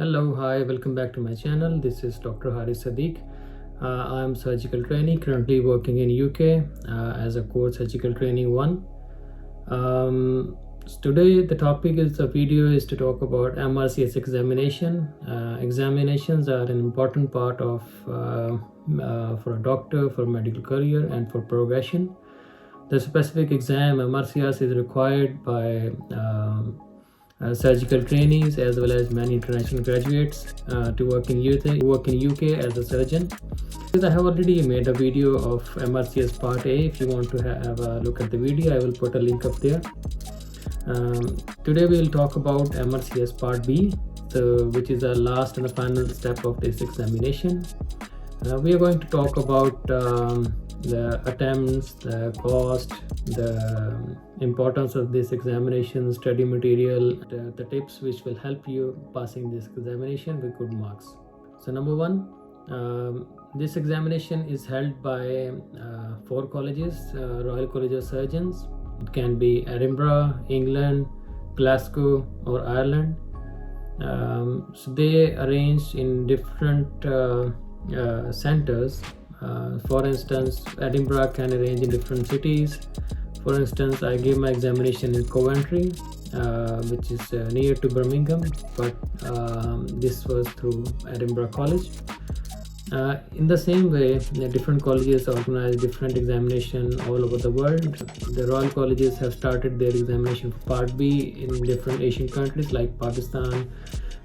Hello, hi, welcome back to my channel. This is Dr. Haris Sadiq. I am surgical trainee, currently working in UK as a core surgical trainee 1. Today the topic is the video is to talk about MRCS examination. Examinations are an important part of for a doctor, for medical career, and for progression. The specific exam MRCS is required by surgical trainees as well as many international graduates to work in UK as a surgeon. I have already made a video of MRCS Part A. If you want to have a look at the video, I will put a link up there. Today we will talk about MRCS Part B, which is the last and the final step of this examination. We are going to talk about the attempts, the cost, the importance of this examination, study material, the tips which will help you passing this examination with good marks. So number one, this examination is held by 4 colleges, Royal College of Surgeons. It can be Edinburgh, England, Glasgow, or Ireland. So they arranged in different centers. For instance, Edinburgh can arrange in different cities. For instance, I gave my examination in Coventry, which is near to Birmingham, but this was through Edinburgh College. In the same way, different colleges organize different examination all over the world. The Royal Colleges have started their examination for Part B in different Asian countries like Pakistan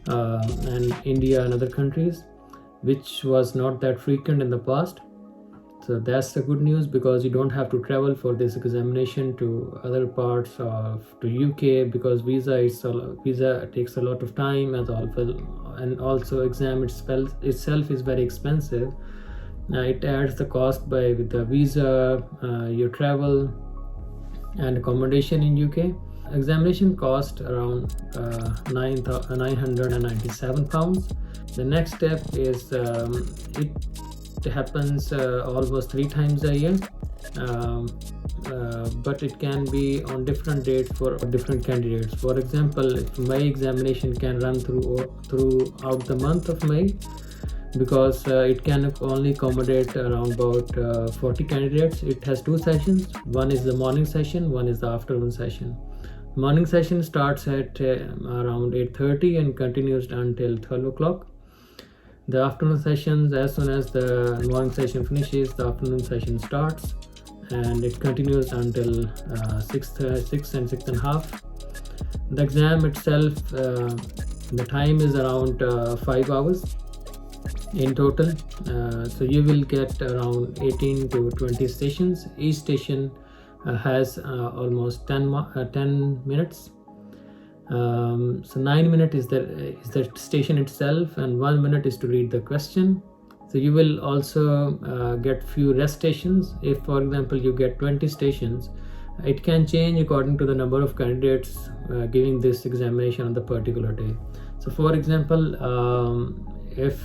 and India and other countries, which was not that frequent in the past. So that's the good news, because you don't have to travel for this examination to other parts of to UK, because visa takes a lot of time, and also exam itself is very expensive. It adds the cost with the visa, your travel and accommodation in UK. Examination cost around £997. The next step is it happens almost 3 times a year, but it can be on different dates for different candidates. For example, May examination can run throughout the month of May, because it can only accommodate around about 40 candidates. It has 2 sessions. One is the morning session, one is the afternoon session. Morning session starts at around 8:30 and continues until 12 o'clock. The afternoon sessions, as soon as the morning session finishes, the afternoon session starts, and it continues until 6 and 6:30. The exam itself, the time is around 5 hours in total. So you will get around 18 to 20 stations. Each station has almost 10 minutes. So 9 minutes is the station itself, and 1 minute is to read the question. So you will also get few rest stations. If, for example, you get 20 stations, it can change according to the number of candidates giving this examination on the particular day. So for example, if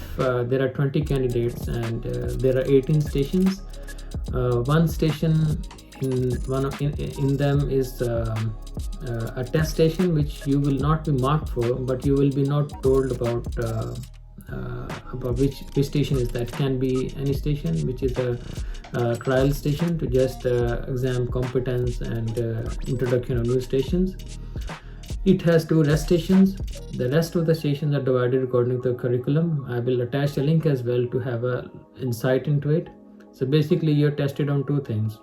there are 20 candidates and there are 18 stations, one station in them is a test station, which you will not be marked for, but you will be not told about which station is that. Can be any station, which is a trial station to just exam competence and introduction of new stations. It has 2 rest stations. The rest of the stations are divided according to the curriculum. I will attach a link as well to have a insight into it. So basically you're tested on 2 things.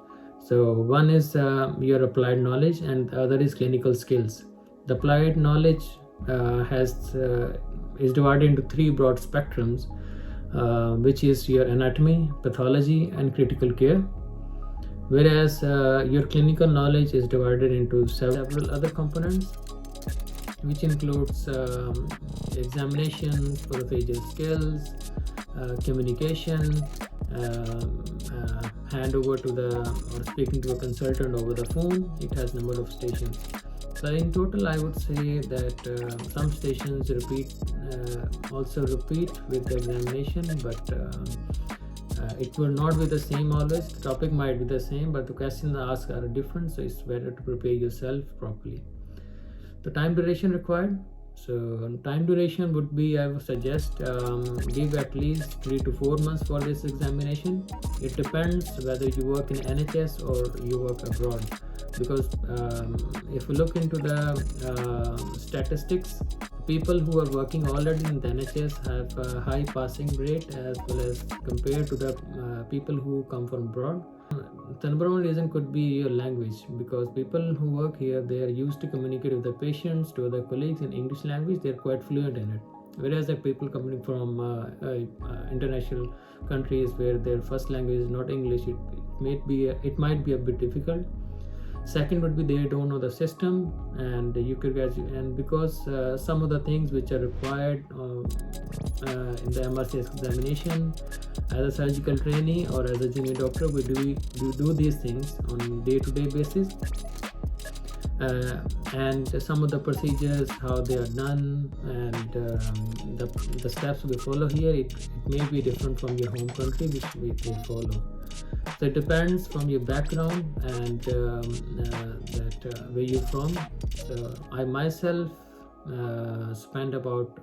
So one is your applied knowledge, and the other is clinical skills. The applied knowledge is divided into 3 broad spectrums, which is your anatomy, pathology, and critical care. Whereas your clinical knowledge is divided into several other components, which includes examination, procedural skills, communication, handover or speaking to a consultant over the phone. It has number of stations. So in total, I would say that some stations also repeat with the examination, but it will not be the same always. The topic might be the same, but the questions asked are different, so it's better to prepare yourself properly. The time duration required, So time duration would be, I would suggest give at least 3 to 4 months for this examination. It depends whether you work in NHS or you work abroad, because if you look into the statistics, people who are working already in the NHS have a high passing rate as well as compared to the people who come from abroad. The number one reason could be your language, because people who work here, they are used to communicate with the patients, to other colleagues in English language. They are quite fluent in it, whereas the people coming from international countries where their first language is not English, it might be a bit difficult. Second would be they don't know the system, and you could graduate, and because some of the things which are required in the MRCS examination, as a surgical trainee or as a junior doctor, we do these things on day-to-day basis, and some of the procedures, how they are done, and the steps we follow here, it may be different from your home country which they follow. So it depends from your background and where you're from. So I myself spent about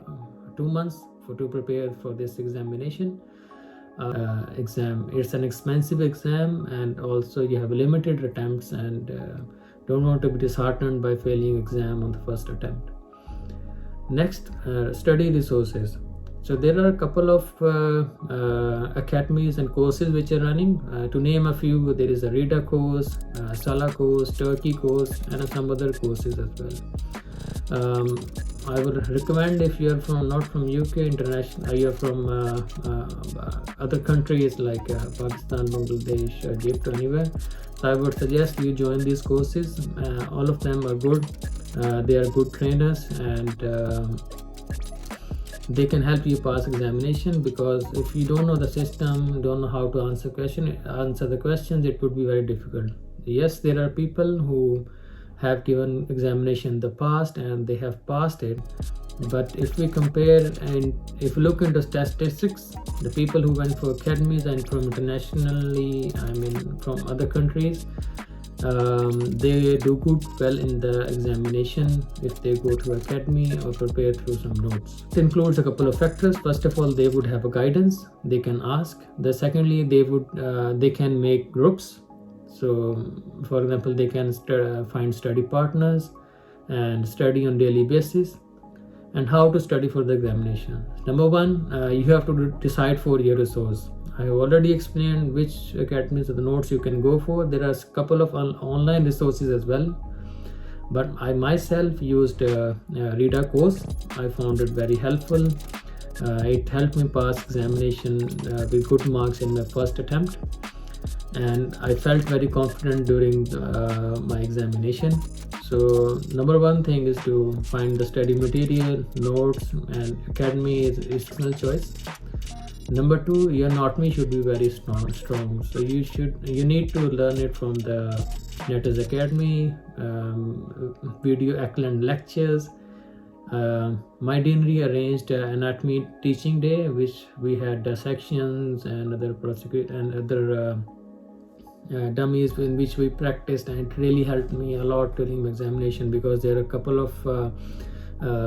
2 months to prepare for this examination. It's an expensive exam, and also you have limited attempts, and don't want to be disheartened by failing exam on the first attempt. Next, study resources. So there are a couple of academies and courses which are running. To name a few, there is a RIDA course, SALA course, Turkey course, and some other courses as well. I would recommend, if you are not from UK, international, you are from other countries like Pakistan, Bangladesh, Egypt, or anywhere, so I would suggest you join these courses. All of them are good. They are good trainers, and they can help you pass examination, because if you don't know the system, don't know how to answer the questions, it would be very difficult. Yes, there are people who have given examination in the past and they have passed it, but if we compare and if we look into statistics, the people who went for academies and from internationally, from other countries, they do well in the examination if they go to academy or prepare through some notes. It includes a couple of factors. First of all, they would have a guidance they can ask. Secondly, they can make groups. So for example, they can find study partners and study on daily basis. And how to study for the examination. Number one, you have to decide for your resource. I have already explained which academies or the notes you can go for. There are a couple of online resources as well, but I myself used a RIDA course. I found it very helpful. It helped me pass examination with good marks in my first attempt, and I felt very confident during my examination. So number one thing is to find the study material, notes, and academy is personal choice. Number two, your anatomy should be very strong. So you need to learn it from the NETS Academy, video Ackland lectures. My deanery arranged anatomy teaching day, which we had dissections and other dummies in which we practiced, and it really helped me a lot during my examination, because there are a couple of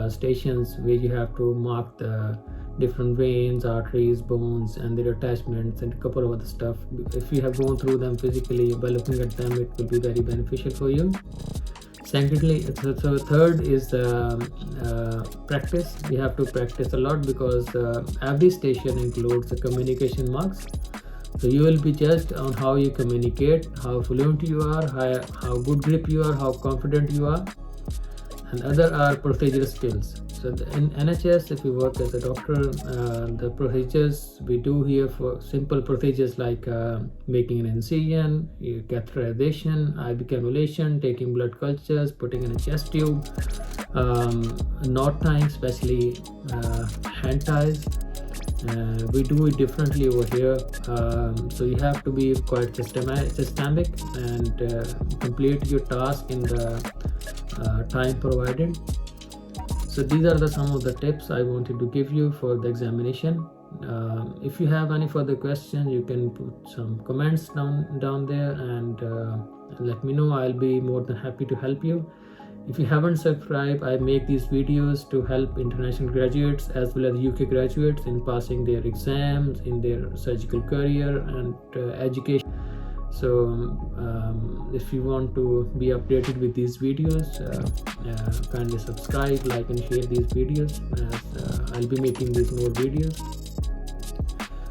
stations where you have to mark the different veins, arteries, bones, and their attachments, and a couple of other stuff. If you have gone through them physically by looking at them, it will be very beneficial for you. Secondly, so third is practice. You have to practice a lot, because every station includes the communication marks. So you will be judged on how you communicate, how fluent you are, how good grip you are, how confident you are, and other are procedural skills. So in NHS, if you work as a doctor, the procedures we do here for simple procedures like making an incision, catheterization, IV cannulation, taking blood cultures, putting in a chest tube, knot tying, especially hand ties. We do it differently over here, so you have to be quite systemic and complete your task in the time provided. So these are some of the tips I wanted to give you for the examination. If you have any further questions, you can put some comments down there and let me know. I'll be more than happy to help you. If you haven't subscribed, I make these videos to help international graduates as well as UK graduates in passing their exams, in their surgical career and education. So if you want to be updated with these videos, kindly subscribe, like and share these videos, as I'll be making these more videos.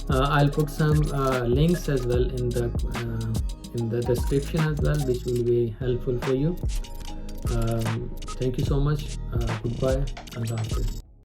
I'll put some links as well in the description as well, which will be helpful for you. Thank you so much. Goodbye and